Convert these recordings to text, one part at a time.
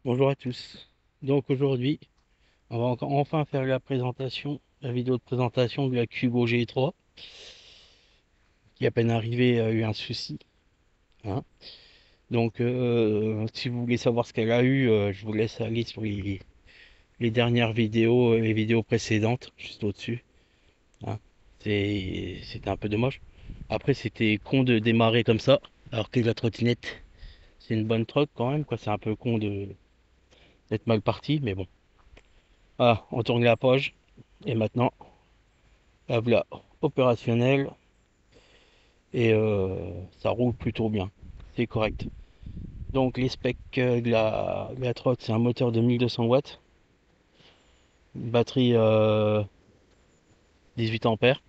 Bonjour à tous. Donc aujourd'hui, on va enfin faire la vidéo de présentation de la Cubo G3 qui à peine arrivée a eu un souci, hein. Donc si vous voulez savoir ce qu'elle a eu, je vous laisse aller sur les dernières vidéos, les vidéos précédentes, juste au-dessus, hein. C'était un peu dommage. Après c'était con de démarrer comme ça, alors que la trottinette c'est une bonne trotte quand même, quoi. C'est un peu con de d'être mal parti, mais bon. Ah, on tourne la page et maintenant. La voilà opérationnelle et ça roule plutôt bien. C'est correct. Donc les specs de la trotte, c'est un moteur de 1200 watts, une batterie 18 ampères,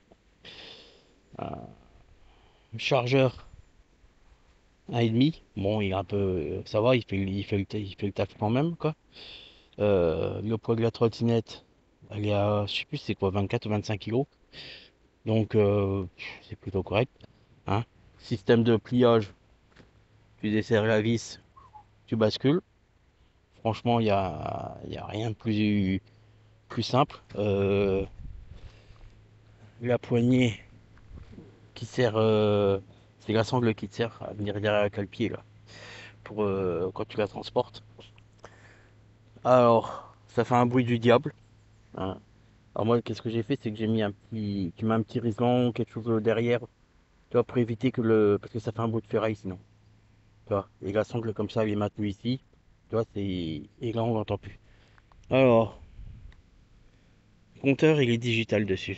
un chargeur 1,5. Bon, il est un peu, ça va, il fait le taf quand même, quoi. Le poids de la trottinette, elle est à, je sais plus c'est quoi, 24 ou 25 kilos. Donc c'est plutôt correct, hein. Système de pliage, tu desserres la vis, tu bascules. Franchement, il y a rien de plus simple. La poignée qui sert, c'est la sangle qui te sert à venir derrière le pied là, pour quand tu la transportes. Alors, ça fait un bruit du diable, hein. Alors moi, qu'est-ce que j'ai fait, c'est que tu mets un petit riselant, quelque chose derrière, tu vois, pour éviter parce que ça fait un bruit de ferraille sinon, tu vois. Et la sangle comme ça, elle est maintenue ici, tu vois, et là on l'entend plus. Alors, le compteur, il est digital dessus.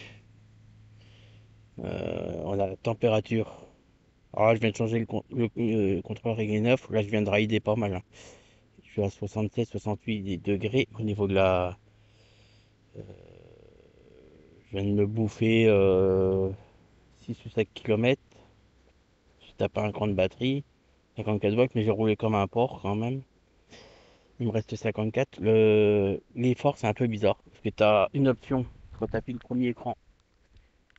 On a la température. Alors là, je viens de changer le contrôleur réglé neuf. Là, je viens de rider pas mal, hein. Je suis à 67, 68 degrés au niveau de la. Je viens de me bouffer 6 ou 7 km. Je tape un cran de batterie. 54 volts, mais j'ai roulé comme un porc quand même. Il me reste 54. L'effort, c'est un peu bizarre. Parce que tu as une option quand tu appuies le premier écran.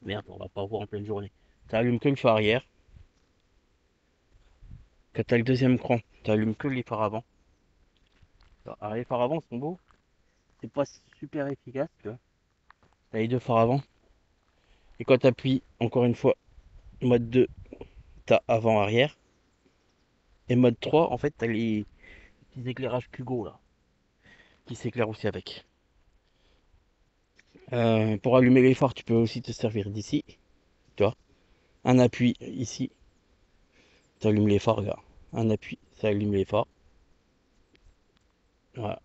Merde, on va pas voir en pleine journée. Tu allumes que le phare arrière. Quand tu as le deuxième cran, tu allumes que les phares avant. Alors, les phares avant sont beaux. C'est pas super efficace, tu vois. T'as les deux phares avant. Et quand tu appuies, encore une fois, mode 2, t'as avant-arrière. Et mode 3, en fait, t'as les petits éclairages Kugo, là, qui s'éclairent aussi avec. Pour allumer les phares, tu peux aussi te servir d'ici, tu vois. Un appui ici, tu allumes les phares, là. Un appui, ça allume les phares. Voilà.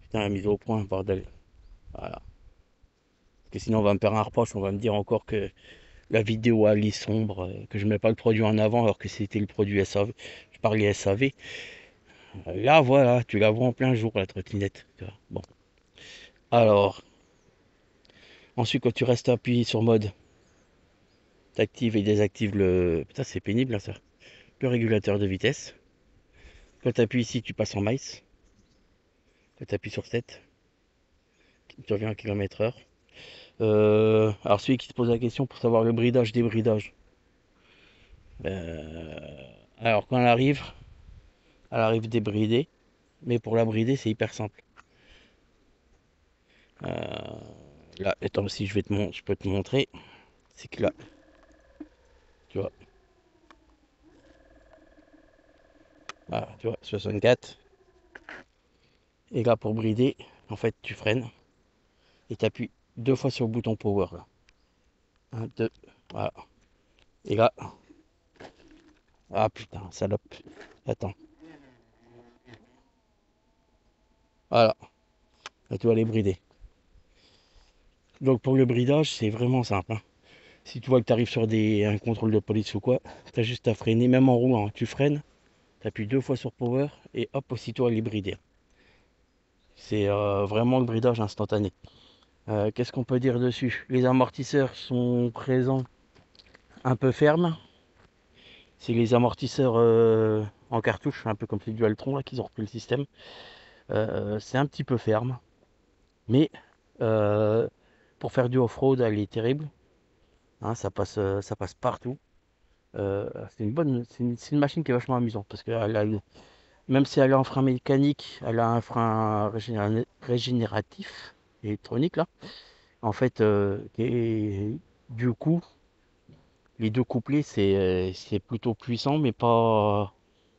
Putain, la mise au point, bordel. Voilà. Parce que sinon, on va me faire un reproche, on va me dire encore que la vidéo elle est sombre, que je mets pas le produit en avant alors que c'était le produit SAV. Je parlais SAV. Là, voilà, tu la vois en plein jour, la trottinette. Tu vois. Bon. Alors, ensuite, quand tu restes appuyé sur mode, tu actives et désactives le. Putain, c'est pénible là, ça. Le régulateur de vitesse. Quand tu appuies ici, tu passes en miles. Quand tu appuies sur 7, tu reviens à km/h. Alors, celui qui se pose la question pour savoir le bridage, débridage. Alors, quand elle arrive débridée. Mais pour la brider, c'est hyper simple. Euh, Là, attends, si je peux te montrer. C'est que là, tu vois, voilà, tu vois, 64. Et là, pour brider, en fait, tu freines et tu appuies deux fois sur le bouton power. Là. Un, deux, voilà. Et là, ah putain, salope. Attends, voilà. Là, tu vas les brider. Donc, pour le bridage, c'est vraiment simple, hein. Si tu vois que tu arrives sur un contrôle de police ou quoi, tu as juste à freiner, même en roulant, hein. Tu freines, tu appuies deux fois sur power et hop, aussitôt, elle est bridée. C'est vraiment le bridage instantané. Qu'est-ce qu'on peut dire dessus? Les amortisseurs sont présents un peu fermes. C'est les amortisseurs en cartouche, un peu comme les Dualtron là qu'ils ont repris le système. C'est un petit peu ferme, mais euh, pour faire du off-road, elle est terrible, hein, ça passe partout. C'est une machine qui est vachement amusante parce qu'elle Même si elle a un frein mécanique, elle a un frein régénératif, électronique là. En fait, et du coup, les deux couplets, c'est plutôt puissant, mais pas.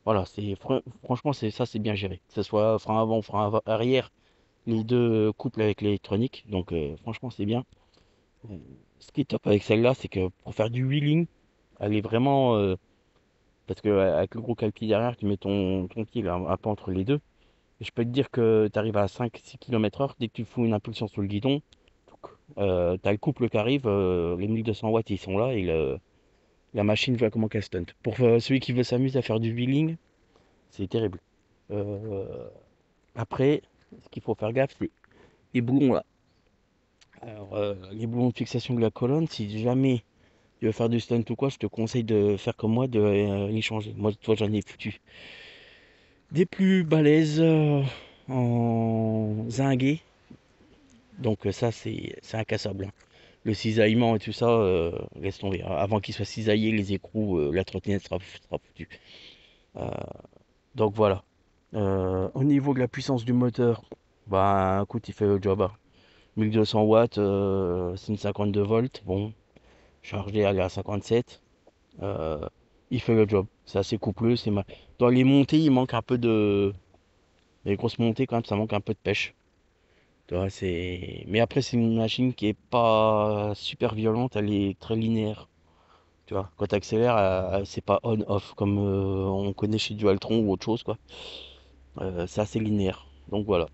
Voilà, franchement, c'est bien géré. Que ce soit frein avant, arrière, les deux couples avec l'électronique. Donc, franchement, c'est bien. Euh, Ce qui est top avec celle-là, c'est que pour faire du wheeling, elle est vraiment. Parce que avec le gros calpi derrière, tu mets ton pied là, un peu entre les deux. Et je peux te dire que tu arrives à 5-6 km/h, dès que tu fous une impulsion sur le guidon, t'as le couple qui arrive, les 1200 watts ils sont là et la machine voit comment qu'elle stunt. Pour celui qui veut s'amuser à faire du wheeling, c'est terrible. Euh, Après, ce qu'il faut faire gaffe, c'est les boulons là. Alors, les boulons de fixation de la colonne, si jamais tu veux faire du stunt ou quoi, je te conseille de faire comme moi, de les changer. Moi, toi, j'en ai foutu des plus balèzes en zinguet. Donc ça, c'est incassable, hein. Le cisaillement et tout ça, laisse tomber. Avant qu'il soit cisaillé, les écrous, la trottinette sera foutue. Euh, donc voilà. Au niveau de la puissance du moteur, bah écoute, il fait le job, hein. 1200 watts, c'est une 52 volts. Bon, chargé, elle est à 57. Euh, il fait le job. C'est assez coupleux. Dans les montées, il manque un peu de. Les grosses montées, quand même, ça manque un peu de pêche. Tu vois, Mais après, c'est une machine qui est pas super violente, elle est très linéaire. Tu vois, quand tu accélères, c'est pas on-off comme on connaît chez Dualtron ou autre chose, quoi. C'est assez linéaire. Donc voilà.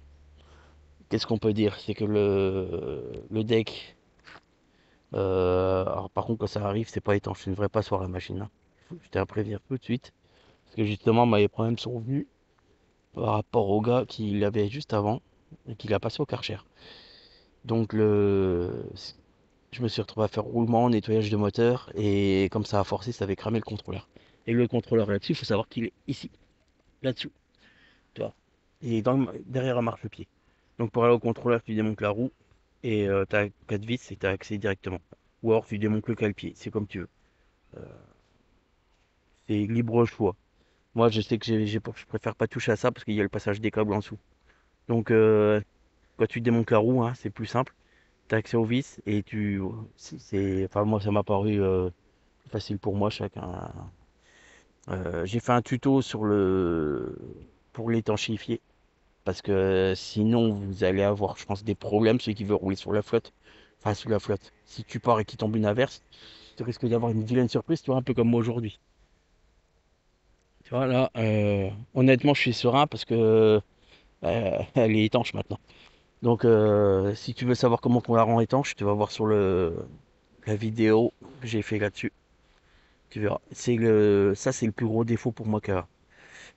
Qu'est-ce qu'on peut dire? C'est que le deck, alors par contre, quand ça arrive, c'est pas étanche. C'est une vraie passoire la machine, hein. Je tiens à prévenir tout de suite. Parce que justement, les problèmes sont venus par rapport au gars qui l'avait juste avant et qui l'a passé au Karcher. Donc je me suis retrouvé à faire roulement, nettoyage de moteur et comme ça a forcé, ça avait cramé le contrôleur. Et le contrôleur là-dessus, il faut savoir qu'il est ici, là-dessous, tu vois. Et derrière un marchepied. Donc pour aller au contrôleur, tu démontes la roue et t'as 4 vis et t'as accès directement. Ou alors tu démontes le cale-pied, c'est comme tu veux. Euh, c'est libre choix. Moi je sais que je préfère pas toucher à ça parce qu'il y a le passage des câbles en dessous. Donc quand tu démontes la roue, hein, c'est plus simple. T'as accès aux vis et enfin moi ça m'a paru facile pour moi chacun. J'ai fait un tuto pour l'étanchéifier parce que sinon vous allez avoir, je pense, des problèmes ceux qui veulent rouler sur la flotte. Enfin, sur la flotte. Si tu pars et qu'il tombe une averse, tu risques d'avoir une vilaine surprise, tu vois, un peu comme moi aujourd'hui. Tu vois, là, honnêtement, je suis serein parce que elle est étanche maintenant. Donc, si tu veux savoir comment on la rend étanche, tu vas voir sur la vidéo que j'ai fait là-dessus. Tu verras. Ça, c'est le plus gros défaut pour moi qu'elle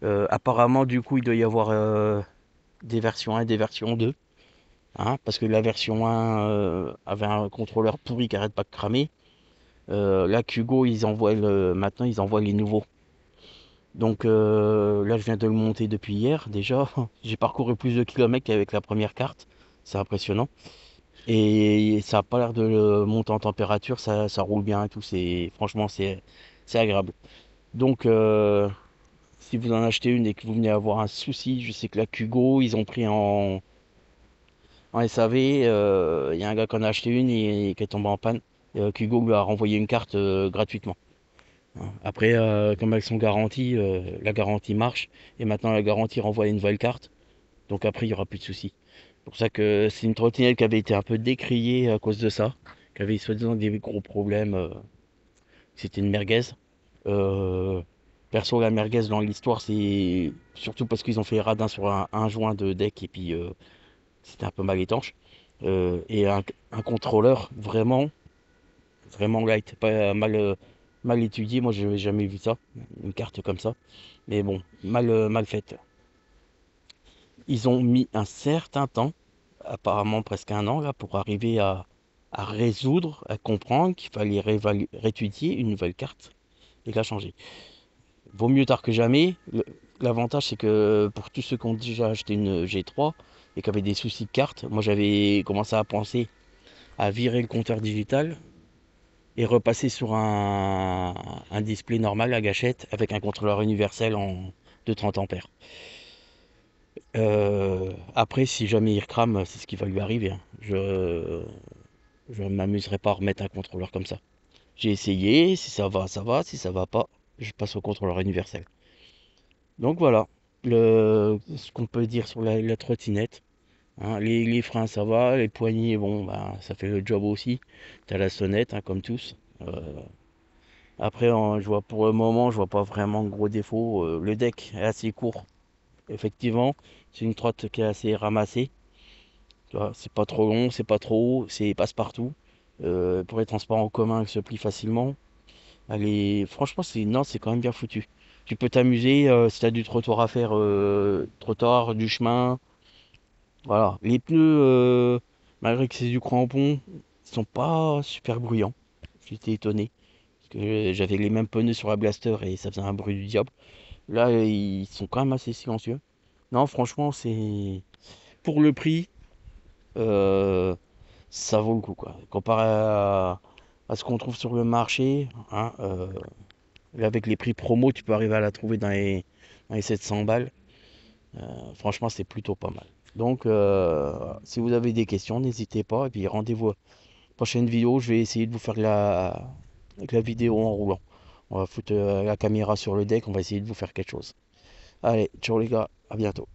a. Apparemment, du coup, il doit y avoir des versions 1 et des versions 2. Hein, parce que la version 1 avait un contrôleur pourri qui arrête pas de cramer. Là, Kugo, maintenant, ils envoient les nouveaux. Donc là, je viens de le monter depuis hier déjà. J'ai parcouru plus de kilomètres qu'avec la première carte. C'est impressionnant. Et ça a pas l'air de monter en température. Ça roule bien et tout. Franchement, c'est agréable. Donc, si vous en achetez une et que vous venez avoir un souci, je sais que la Kugo, ils ont pris en SAV. Il y a un gars qui en a acheté une et qui est tombé en panne. Kugo lui a renvoyé une carte gratuitement. Hein. Après, comme elles sont garanties, la garantie marche. Et maintenant, la garantie renvoie une nouvelle carte. Donc après, il n'y aura plus de soucis. C'est pour ça que c'est une trottinette qui avait été un peu décriée à cause de ça. Qui avait soi-disant des gros problèmes. C'était une merguez. Euh, Perso, la merguez dans l'histoire, c'est surtout parce qu'ils ont fait radin sur un joint de deck et puis c'était un peu mal étanche. Et un contrôleur vraiment, vraiment light, pas mal étudié. Moi, je n'avais jamais vu ça, une carte comme ça. Mais bon, mal faite. Ils ont mis un certain temps, apparemment presque un an, là, pour arriver à résoudre, à comprendre qu'il fallait réétudier une nouvelle carte et la changer. Vaut mieux tard que jamais. L'avantage, c'est que pour tous ceux qui ont déjà acheté une G3 et qui avaient des soucis de carte, moi j'avais commencé à penser à virer le compteur digital et repasser sur un display normal à gâchette avec un contrôleur universel de 30 ampères. Après, si jamais il recrame, c'est ce qui va lui arriver, hein. Je m'amuserai pas à remettre un contrôleur comme ça. J'ai essayé, si ça va, ça va, si ça va pas, je passe au contrôleur universel. Donc voilà, ce qu'on peut dire sur la trottinette. Hein. Les freins, ça va, les poignées, bon, bah, ça fait le job aussi. T'as la sonnette, hein, comme tous. Après, je vois pour le moment, je vois pas vraiment de gros défauts. Le deck est assez court, effectivement. C'est une trotte qui est assez ramassée. Tu vois, c'est pas trop long, c'est pas trop haut, c'est passe-partout. Pour les transports en commun, elle se plie facilement. Franchement, non, c'est quand même bien foutu. Tu peux t'amuser si tu as du trottoir à faire, trottoir, du chemin. Voilà. Les pneus, malgré que c'est du crampon, ils sont pas super bruyants. J'étais étonné. Parce que j'avais les mêmes pneus sur la Blaster et ça faisait un bruit du diable. Là, ils sont quand même assez silencieux. Non, franchement, c'est. Pour le prix, euh, ça vaut le coup, quoi. Comparé à ce qu'on trouve sur le marché, hein, là, avec les prix promo, tu peux arriver à la trouver dans les 700 balles. Franchement, c'est plutôt pas mal. Donc, si vous avez des questions, n'hésitez pas. Et puis, rendez-vous à la prochaine vidéo. Je vais essayer de vous faire avec la vidéo en roulant. On va foutre la caméra sur le deck. On va essayer de vous faire quelque chose. Allez, ciao les gars. À bientôt.